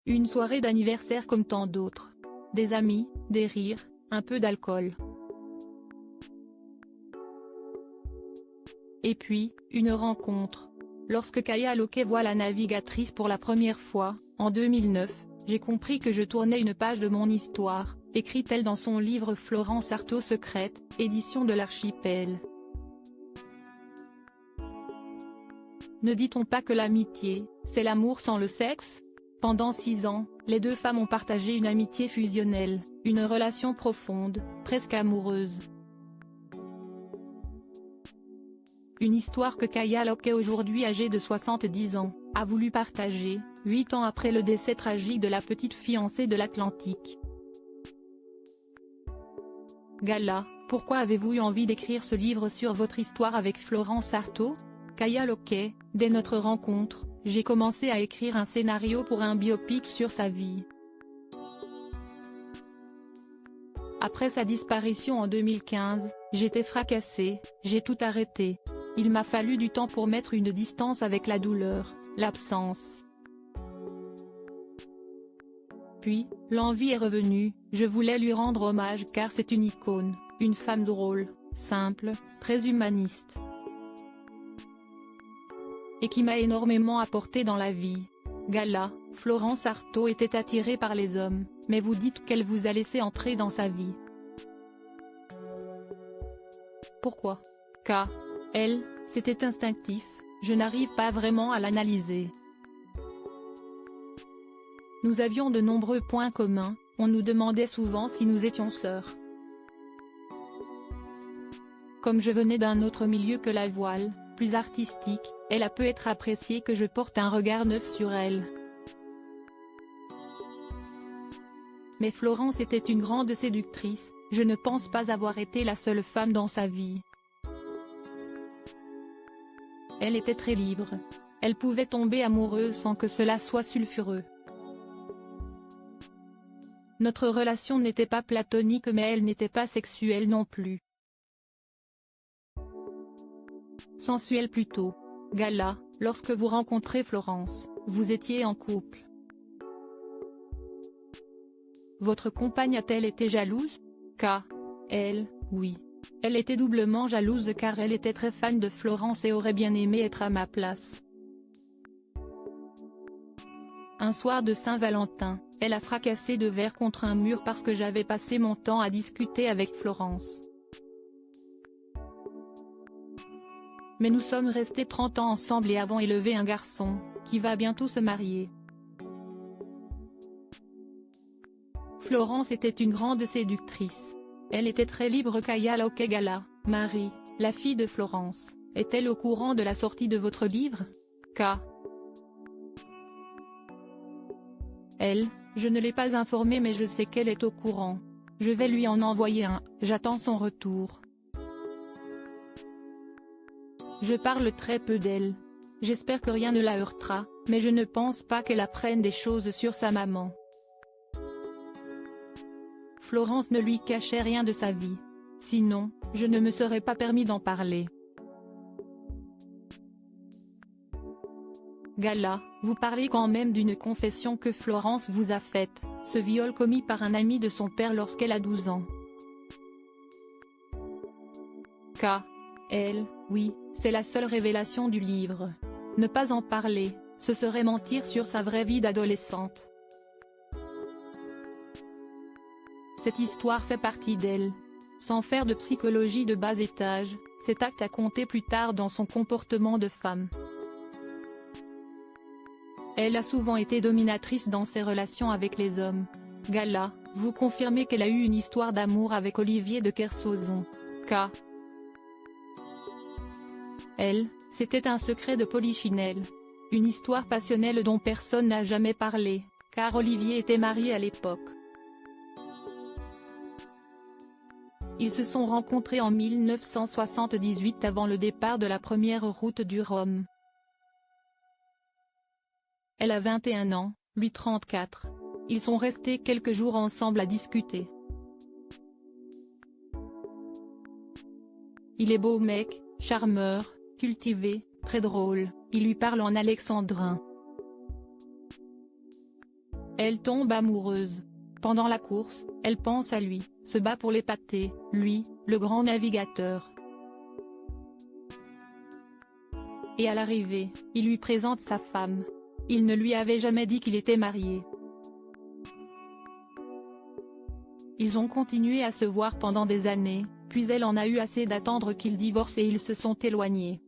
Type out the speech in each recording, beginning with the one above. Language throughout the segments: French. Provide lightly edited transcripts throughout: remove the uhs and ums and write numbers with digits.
Une soirée d'anniversaire comme tant d'autres. Des amis, des rires, un peu d'alcool. Et puis, une rencontre. Lorsque Kaya Loke voit la navigatrice pour la première fois, en 2009, j'ai compris que je tournais une page de mon histoire, écrit-elle dans son livre Florence Artaud Secrète, édition de l'Archipel. Ne dit-on pas que l'amitié, c'est l'amour sans le sexe? Pendant 6 ans, les deux femmes ont partagé une amitié fusionnelle, une relation profonde, presque amoureuse. Une histoire que Kaya Loke, aujourd'hui âgée de 70 ans, a voulu partager, 8 ans après le décès tragique de la petite fiancée de l'Atlantique. Gala, pourquoi avez-vous eu envie d'écrire ce livre sur votre histoire avec Florence Artaud? Kaya Loke, dès notre rencontre, j'ai commencé à écrire un scénario pour un biopic sur sa vie. Après sa disparition en 2015, j'étais fracassée, j'ai tout arrêté. Il m'a fallu du temps pour mettre une distance avec la douleur, l'absence. Puis, l'envie est revenue, je voulais lui rendre hommage car c'est une icône, une femme drôle, simple, très humaniste. Et qui m'a énormément apporté dans la vie. Gala, Florence Artaud était attirée par les hommes, mais vous dites qu'elle vous a laissé entrer dans sa vie. Pourquoi? Car, elle, c'était instinctif, je n'arrive pas vraiment à l'analyser. Nous avions de nombreux points communs, on nous demandait souvent si nous étions sœurs. Comme je venais d'un autre milieu que la voile, plus artistique, elle a pu être appréciée que je porte un regard neuf sur elle. Mais Florence était une grande séductrice, je ne pense pas avoir été la seule femme dans sa vie. Elle était très libre. Elle pouvait tomber amoureuse sans que cela soit sulfureux. Notre relation n'était pas platonique mais elle n'était pas sexuelle non plus. Sensuelle plutôt. Gala, lorsque vous rencontrez Florence, vous étiez en couple. Votre compagne a-t-elle été jalouse? Car, elle, oui. Elle était doublement jalouse car elle était très fan de Florence et aurait bien aimé être à ma place. Un soir de Saint-Valentin, elle a fracassé 2 verres contre un mur parce que j'avais passé mon temps à discuter avec Florence. Mais nous sommes restés 30 ans ensemble et avons élevé un garçon, qui va bientôt se marier. Florence était une grande séductrice. Elle était très libre. Kaya Loke. Gala, Marie, la fille de Florence, est-elle au courant de la sortie de votre livre? Car elle, je ne l'ai pas informée mais je sais qu'elle est au courant. Je vais lui en envoyer un, j'attends son retour. Je parle très peu d'elle. J'espère que rien ne la heurtera, mais je ne pense pas qu'elle apprenne des choses sur sa maman. Florence ne lui cachait rien de sa vie. Sinon, je ne me serais pas permis d'en parler. Gala, vous parlez quand même d'une confession que Florence vous a faite, ce viol commis par un ami de son père lorsqu'elle a 12 ans. Car, elle, oui, c'est la seule révélation du livre. Ne pas en parler, ce serait mentir sur sa vraie vie d'adolescente. Cette histoire fait partie d'elle. Sans faire de psychologie de bas étage, cet acte a compté plus tard dans son comportement de femme. Elle a souvent été dominatrice dans ses relations avec les hommes. Gala, vous confirmez qu'elle a eu une histoire d'amour avec Olivier de Kersauzon. Car elle, c'était un secret de Polichinelle. Une histoire passionnelle dont personne n'a jamais parlé, car Olivier était marié à l'époque. Ils se sont rencontrés en 1978 avant le départ de la première route du Rhum. Elle a 21 ans, lui 34. Ils sont restés quelques jours ensemble à discuter. Il est beau mec, charmeur, cultivé, très drôle, il lui parle en alexandrin. Elle tombe amoureuse. Pendant la course, elle pense à lui, se bat pour l'épater, lui, le grand navigateur. Et à l'arrivée, il lui présente sa femme. Il ne lui avait jamais dit qu'il était marié. Ils ont continué à se voir pendant des années, puis elle en a eu assez d'attendre qu'il divorce et ils se sont éloignés.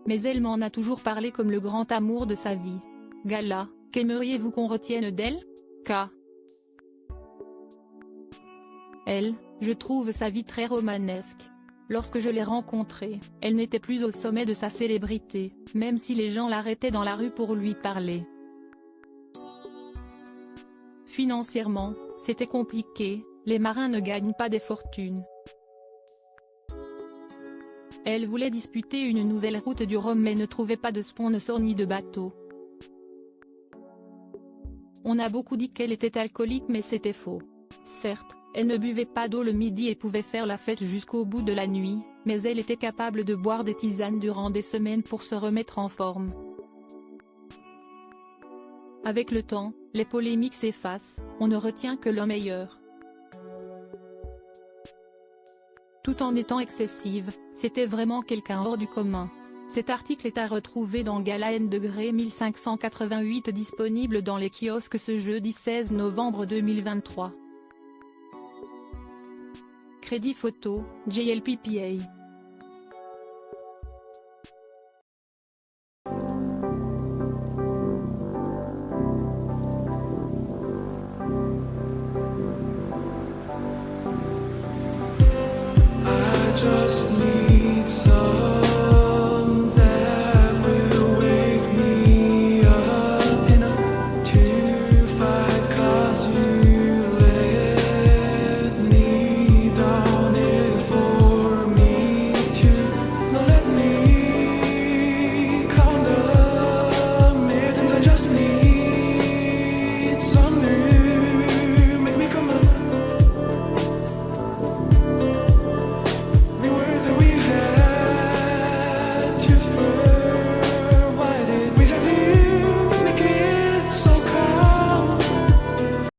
Mais elle m'en a toujours parlé comme le grand amour de sa vie. Gala, qu'aimeriez-vous qu'on retienne d'elle? K. Elle, je trouve sa vie très romanesque. Lorsque je l'ai rencontrée, elle n'était plus au sommet de sa célébrité, même si les gens l'arrêtaient dans la rue pour lui parler. Financièrement, c'était compliqué, les marins ne gagnent pas des fortunes. Elle voulait disputer une nouvelle route du Rhum mais ne trouvait pas de sponsor ni de bateau. On a beaucoup dit qu'elle était alcoolique mais c'était faux. Certes, elle ne buvait pas d'eau le midi et pouvait faire la fête jusqu'au bout de la nuit, mais elle était capable de boire des tisanes durant des semaines pour se remettre en forme. Avec le temps, les polémiques s'effacent, on ne retient que le meilleur. Tout en étant excessive, c'était vraiment quelqu'un hors du commun. Cet article est à retrouver dans Gala N° 1588 disponible dans les kiosques ce jeudi 16 novembre 2023. Crédit photo, JLPPA. I just need some